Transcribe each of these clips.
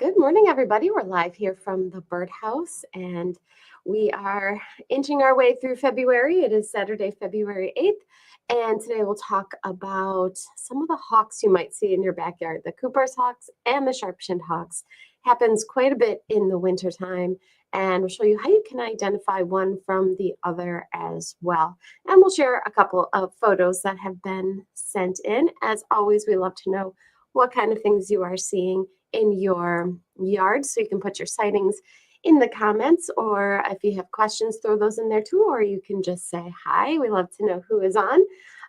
Good morning, everybody. We're live here from the birdhouse, and we are inching our way through February. It is Saturday, February 8th, and today we'll talk about some of the hawks you might see in your backyard. The Cooper's hawks and the sharp-shinned hawks happens quite a bit in the wintertime, and we'll show you how you can identify one from the other as well. And we'll share a couple of photos that have been sent in. As always, we love to know what kind of things you are seeing in your yard, so you can put your sightings in the comments, or if you have questions, throw those in there too, or you can just say hi. We love to know who is on.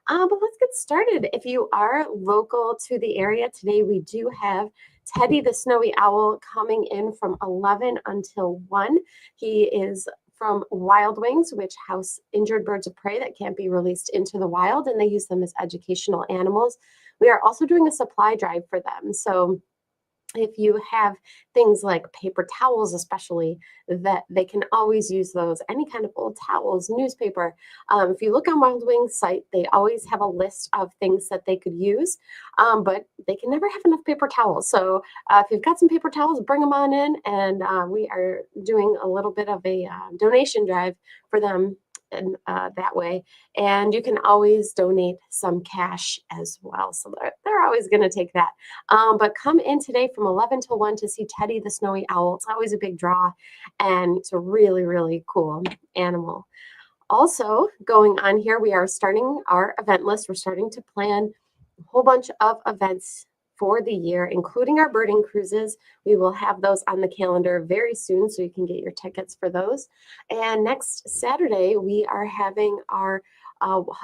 But let's get started. If you are local to the area today, we do have Teddy the snowy owl coming in from 11 until 1. He is from Wild Wings, which house injured birds of prey that can't be released into the wild, and they use them as educational animals. We are also doing a supply drive for them. So if you have things like paper towels, especially, that they can always use those, any kind of old towels, newspaper. If you look on Wild Wings site, they always have a list of things that they could use, but they can never have enough paper towels. So if you've got some paper towels, bring them on in, and we are doing a little bit of a donation drive for them and that way. And you can always donate some cash as well. So they're always going to take that. But come in today from 11 till 1 to see Teddy the snowy owl. It's always a big draw, and it's a really, really cool animal. Also going on here, we are starting our event list. We're starting to plan a whole bunch of events for the year, including our birding cruises. We will have those on the calendar very soon, so you can get your tickets for those. And next Saturday, we are having our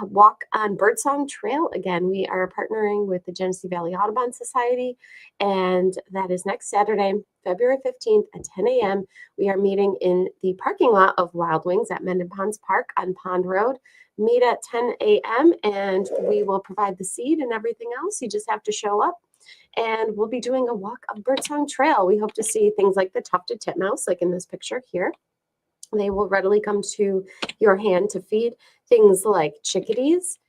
walk on Birdsong Trail again. We are partnering with the Genesee Valley Audubon Society, and that is next Saturday, February 15th at 10 a.m. We are meeting in the parking lot of Wild Wings at Mendon Ponds Park on Pond Road. Meet at 10 a.m. and we will provide the seed and everything else. You just have to show up. And we'll be doing a walk of Birdsong Trail. We hope to see things like the tufted titmouse, like in this picture here. They will readily come to your hand to feed things like chickadees.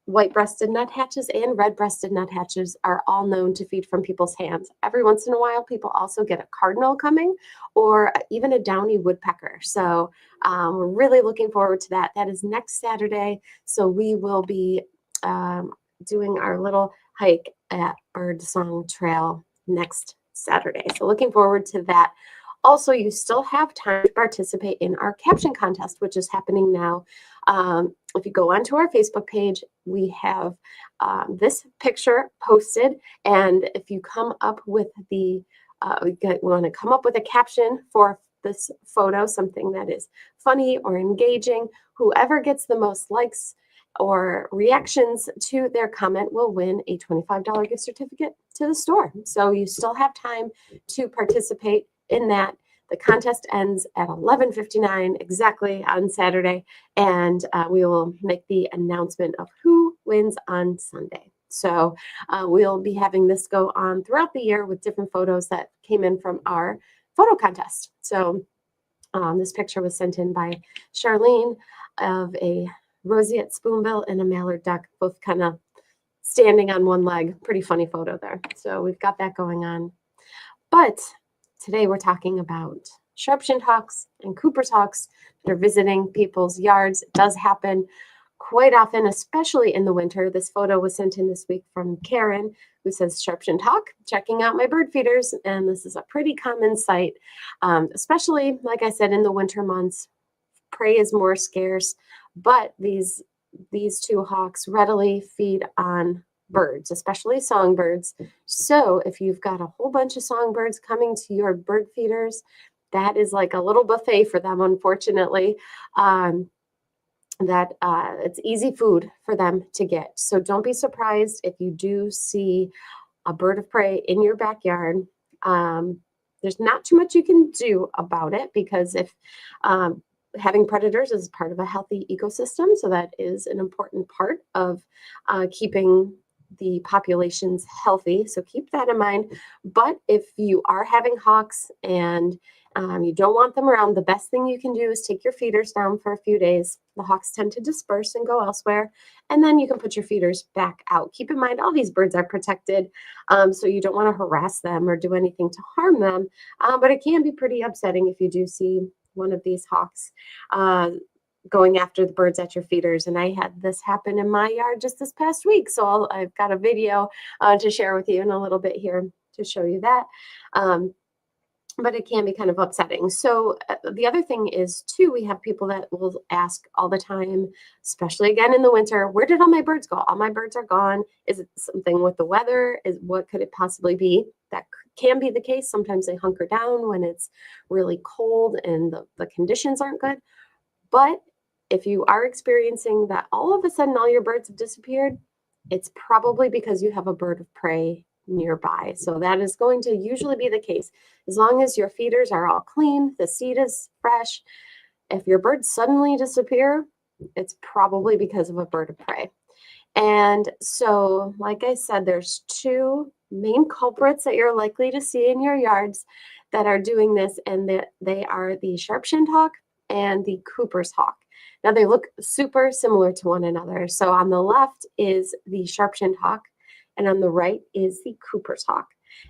White-breasted nuthatches and red-breasted nuthatches are all known to feed from people's hands. Every once in a while, people also get a cardinal coming, or even a downy woodpecker. So we're really looking forward to that. That is next Saturday. So we will be doing our little hike at Birdsong Trail next Saturday. So looking forward to that. Also, you still have time to participate in our caption contest, which is happening now. If you go onto our Facebook page, we have this picture posted, and if you come up with we want to come up with a caption for this photo, something that is funny or engaging, whoever gets the most likes or reactions to their comment will win a $25 gift certificate to the store. So you still have time to participate in that. The contest ends at 11:59 exactly on Saturday, and we will make the announcement of who wins on Sunday. So we'll be having this go on throughout the year with different photos that came in from our photo contest. So this picture was sent in by Charlene of a roseate spoonbill and a mallard duck, both kind of standing on one leg. Pretty funny photo there. So we've got that going on. But today we're talking about sharp-shinned hawks and Cooper's hawks that are visiting people's yards. It does happen quite often, especially in the winter. This photo was sent in this week from Karen, who says, "Sharp-shinned hawk, checking out my bird feeders." And this is a pretty common sight, especially, like I said, in the winter months. Prey is more scarce, but these two hawks readily feed on birds, especially songbirds. So if you've got a whole bunch of songbirds coming to your bird feeders, that is like a little buffet for them, unfortunately. It's easy food for them to get. So don't be surprised if you do see a bird of prey in your backyard. There's not too much you can do about it, because if having predators is part of a healthy ecosystem, so that is an important part of keeping the populations healthy. So keep that in mind. But if you are having hawks and You don't want them around. The best thing you can do is take your feeders down for a few days. The hawks tend to disperse and go elsewhere, and then you can put your feeders back out. Keep in mind, all these birds are protected, so you don't want to harass them or do anything to harm them, but it can be pretty upsetting if you do see one of these hawks going after the birds at your feeders. And I had this happen in my yard just this past week, so I've got a video to share with you in a little bit here to show you that. But it can be kind of upsetting. So the other thing is too, we have people that will ask all the time, especially again in the winter, where did all my birds go? All my birds are gone. Is it something with the weather? What could it possibly be? That can be the case. Sometimes they hunker down when it's really cold and the conditions aren't good. But if you are experiencing that all of a sudden all your birds have disappeared, it's probably because you have a bird of prey nearby. So that is going to usually be the case. As long as your feeders are all clean, the seed is fresh, if your birds suddenly disappear, it's probably because of a bird of prey. And so, like I said, there's two main culprits that you're likely to see in your yards that are doing this, and they are the sharp-shinned hawk and the Cooper's hawk. Now, they look super similar to one another. So on the left is the sharp-shinned hawk, and on the right is the Cooper's hawk.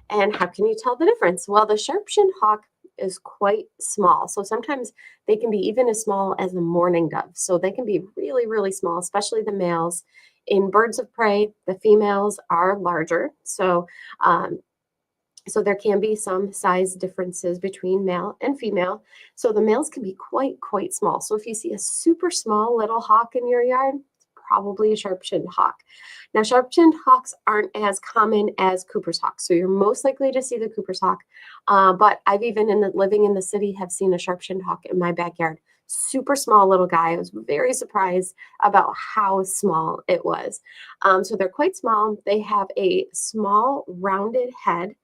And how can you tell the difference? Well, the sharp-shinned hawk is quite small. So sometimes they can be even as small as a mourning dove. So they can be really, really small, especially the males. In birds of prey, the females are larger. So there can be some size differences between male and female. So the males can be quite small. So if you see a super small little hawk in your yard, it's probably a sharp-shinned hawk. Now, sharp-shinned hawks aren't as common as Cooper's hawks. So you're most likely to see the Cooper's hawk. But I've even, living in the city, have seen a sharp-shinned hawk in my backyard. Super small little guy. I was very surprised about how small it was. So they're quite small. They have a small rounded head.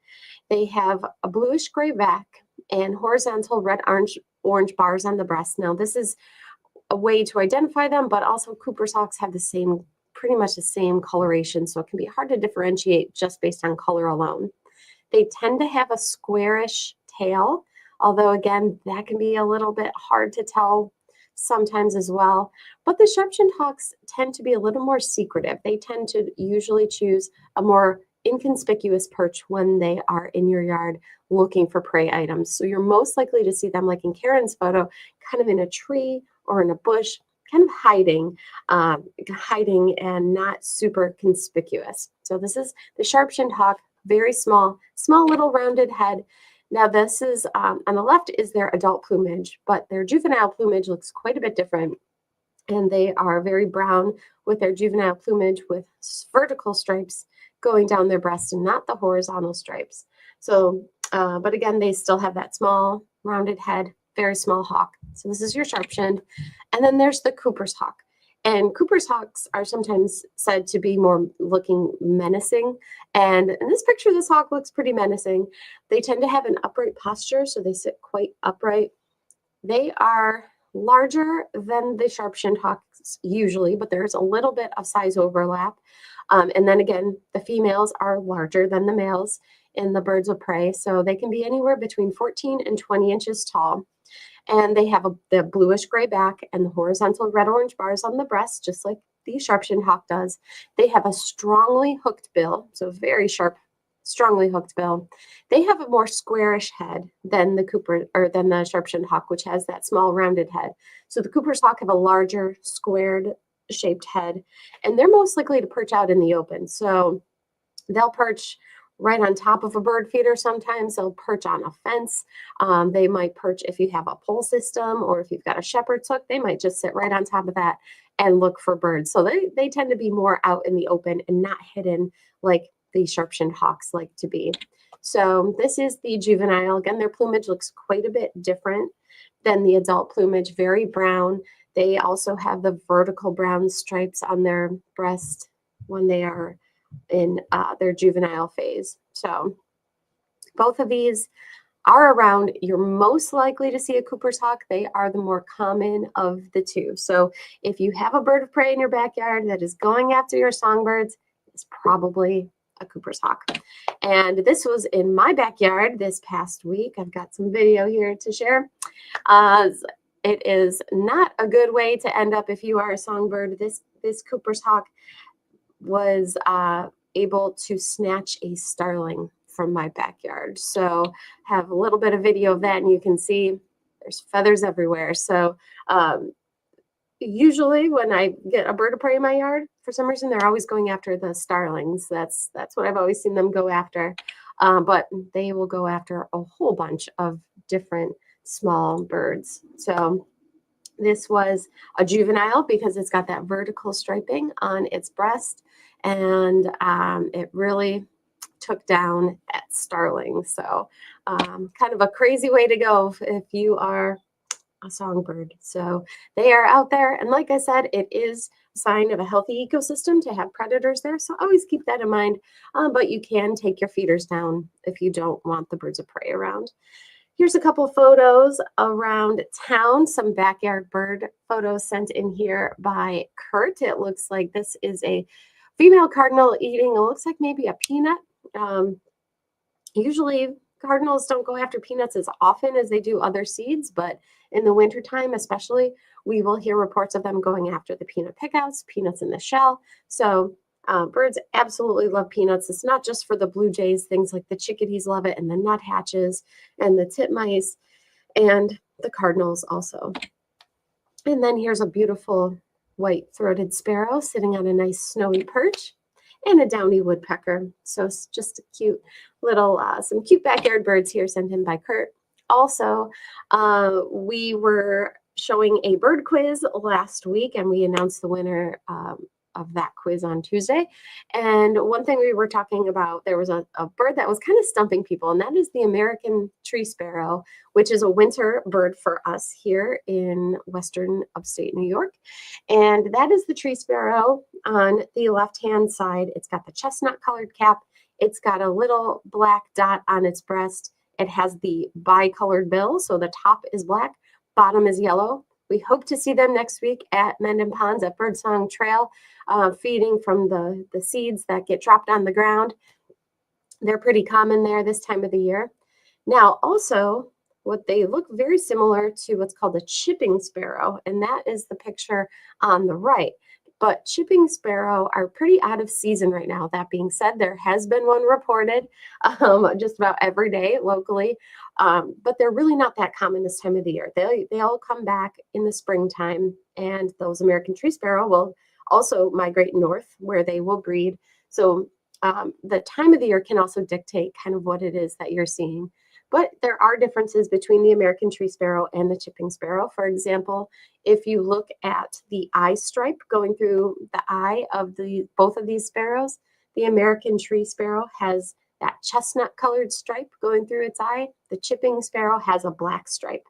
They have a bluish gray back and horizontal red-orange bars on the breast. Now, this is a way to identify them, but also Cooper's hawks have pretty much the same coloration, so it can be hard to differentiate just based on color alone. They tend to have a squarish tail, although again, that can be a little bit hard to tell sometimes as well. But the sharp-shinned hawks tend to be a little more secretive. They tend to usually choose a more inconspicuous perch when they are in your yard looking for prey items. So you're most likely to see them, like in Karen's photo, kind of in a tree or in a bush, kind of hiding and not super conspicuous. So this is the sharp-shinned hawk, very small little rounded head. Now this is, on the left is their adult plumage, but their juvenile plumage looks quite a bit different. And they are very brown with their juvenile plumage with vertical stripes going down their breast and not the horizontal stripes. So, but again, they still have that small rounded head, very small hawk. So this is your sharp-shinned. And then there's the Cooper's hawk. And Cooper's hawks are sometimes said to be more looking menacing. And in this picture, this hawk looks pretty menacing. They tend to have an upright posture, so they sit quite upright. They are larger than the sharp-shinned hawks usually, but there's a little bit of size overlap. And then again, the females are larger than the males in the birds of prey, so they can be anywhere between 14 and 20 inches tall. And they have the bluish gray back and the horizontal red-orange bars on the breast, just like the sharp-shinned hawk does. They have a strongly hooked bill, so very sharp, strongly hooked bill. They have a more squarish head than the sharp-shinned hawk, which has that small rounded head. So the Cooper's hawk have a larger squared shaped head, and they're most likely to perch out in the open. So they'll perch right on top of a bird feeder. Sometimes they'll perch on a fence. They might perch if you have a pole system, or if you've got a shepherd's hook, they might just sit right on top of that and look for birds. So they tend to be more out in the open and not hidden like the sharp-shinned hawks like to be. So this is the juvenile. Again, their plumage looks quite a bit different than the adult plumage, very brown. They also have the vertical brown stripes on their breast when they are in their juvenile phase. So both of these are around. You're most likely to see a Cooper's hawk. They are the more common of the two. So if you have a bird of prey in your backyard that is going after your songbirds, it's probably a Cooper's hawk. And this was in my backyard this past week. I've got some video here to share. It is not a good way to end up if you are a songbird. This Cooper's hawk was able to snatch a starling from my backyard. So have a little bit of video of that, and you can see there's feathers everywhere. So usually when I get a bird of prey in my yard, for some reason they're always going after the starlings. That's what I've always seen them go after. But they will go after a whole bunch of different small birds. So this was a juvenile because it's got that vertical striping on its breast, and it really took down that starling. So kind of a crazy way to go if you are a songbird. So they are out there, and like I said, it is a sign of a healthy ecosystem to have predators there. So always keep that in mind. But you can take your feeders down if you don't want the birds of prey around. Here's a couple photos around town, some backyard bird photos sent in here by Kurt. It looks like this is a female cardinal eating, it looks like maybe a peanut. Usually cardinals don't go after peanuts as often as they do other seeds, but in the wintertime especially, we will hear reports of them going after the peanut pickouts, peanuts in the shell. So birds absolutely love peanuts. It's not just for the blue jays, things like the chickadees love it, and the nuthatches and the titmice and the cardinals also. And then here's a beautiful white-throated sparrow sitting on a nice snowy perch, and a downy woodpecker. So it's just a cute little, some cute backyard birds here sent in by Kurt. Also, we were showing a bird quiz last week, and we announced the winner of that quiz on Tuesday. And one thing we were talking about, there was a bird that was kind of stumping people, and that is the American tree sparrow, which is a winter bird for us here in western upstate New York. And that is the tree sparrow on the left-hand side. It's got the chestnut colored cap. It's got a little black dot on its breast. It has the bicolored bill, so the top is black, bottom is yellow. We hope to see them next week at Mendon Ponds at Birdsong Trail, feeding from the seeds that get dropped on the ground. They're pretty common there this time of the year. Now, also, what they look very similar to what's called a chipping sparrow, and that is the picture on the right. But chipping sparrow are pretty out of season right now. That being said, there has been one reported just about every day locally, but they're really not that common this time of the year. They all come back in the springtime, and those American tree sparrow will also migrate north where they will breed. So the time of the year can also dictate kind of what it is that you're seeing. But there are differences between the American tree sparrow and the chipping sparrow. For example, if you look at the eye stripe going through the eye of both of these sparrows, the American tree sparrow has that chestnut colored stripe going through its eye. The chipping sparrow has a black stripe.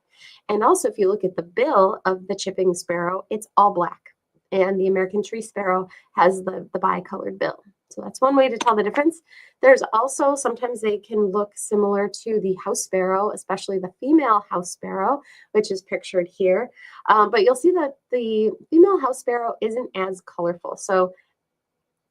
And also, if you look at the bill of the chipping sparrow, it's all black. And the American tree sparrow has the bicolored bill. So that's one way to tell the difference. There's also, sometimes they can look similar to the house sparrow, especially the female house sparrow, which is pictured here. But you'll see that the female house sparrow isn't as colorful. So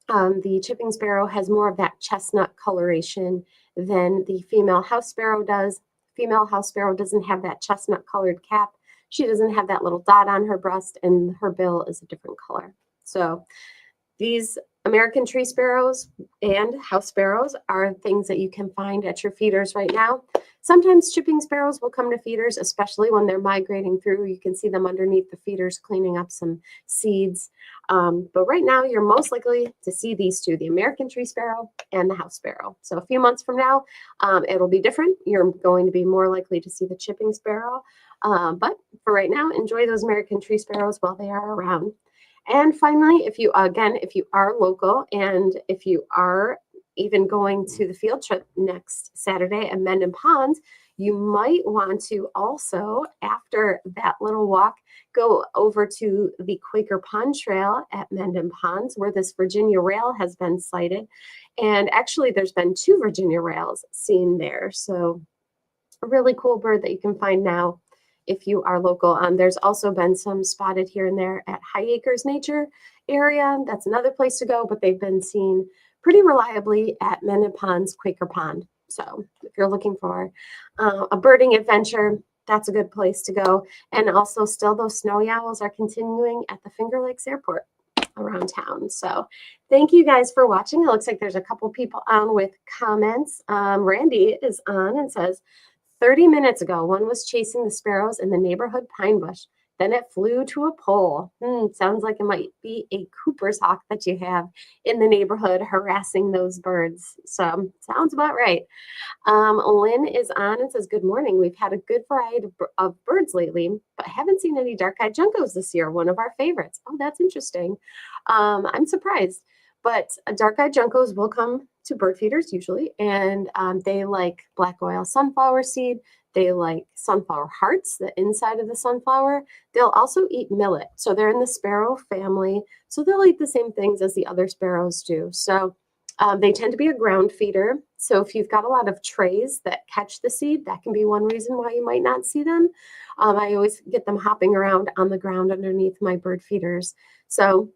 the chipping sparrow has more of that chestnut coloration than the female house sparrow does. Female house sparrow doesn't have that chestnut colored cap. She doesn't have that little dot on her breast, and her bill is a different color. So these American tree sparrows and house sparrows are things that you can find at your feeders right now. Sometimes chipping sparrows will come to feeders, especially when they're migrating through. You can see them underneath the feeders cleaning up some seeds. But right now, you're most likely to see these two, the American tree sparrow and the house sparrow. So a few months from now, it'll be different. You're going to be more likely to see the chipping sparrow. But for right now, enjoy those American tree sparrows while they are around. And finally, if you are local, and if you are even going to the field trip next Saturday at Mendon Ponds, you might want to also, after that little walk, go over to the Quaker Pond Trail at Mendon Ponds, where this Virginia rail has been sighted. And actually, there's been 2 Virginia rails seen there. So a really cool bird that you can find now if you are local. There's also been some spotted here and there at High Acres Nature area. That's another place to go, but they've been seen pretty reliably at Mendon Pond's Quaker Pond. So if you're looking for a birding adventure, that's a good place to go. And also still those snowy owls are continuing at the Finger Lakes Airport around town. So thank you guys for watching. It looks like there's a couple people on with comments. Randy is on and says, 30 minutes ago, one was chasing the sparrows in the neighborhood pine bush. Then it flew to a pole. Sounds like it might be a Cooper's hawk that you have in the neighborhood harassing those birds. So sounds about right. Lynn is on and says, good morning. We've had a good variety of birds lately, but haven't seen any dark-eyed juncos this year, one of our favorites. Oh, that's interesting. I'm surprised. But dark-eyed juncos will come to bird feeders usually, and they like black oil sunflower seed. They like sunflower hearts, the inside of the sunflower. They'll also eat millet. So they're in the sparrow family. So they'll eat the same things as the other sparrows do. So they tend to be a ground feeder. So if you've got a lot of trays that catch the seed, that can be one reason why you might not see them. I always get them hopping around on the ground underneath my bird feeders. So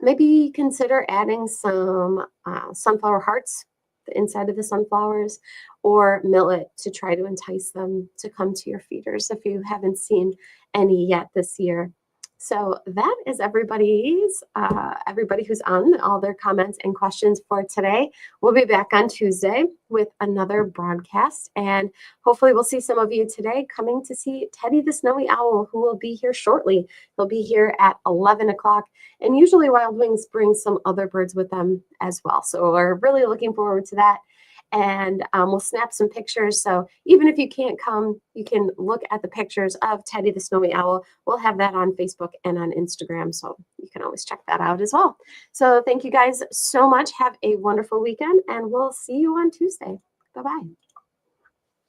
maybe consider adding some sunflower hearts, the inside of the sunflowers, or millet to try to entice them to come to your feeders if you haven't seen any yet this year. So that is everybody who's on, all their comments and questions for today. We'll be back on Tuesday with another broadcast, and hopefully we'll see some of you today coming to see Teddy the Snowy Owl, who will be here shortly. He'll be here at 11 o'clock, and usually Wild Wings brings some other birds with them as well. So we're really looking forward to that. And we'll snap some pictures. So even if you can't come, you can look at the pictures of Teddy the Snowy Owl. We'll have that on Facebook and on Instagram. So you can always check that out as well. So thank you guys so much. Have a wonderful weekend, and we'll see you on Tuesday. Bye-bye.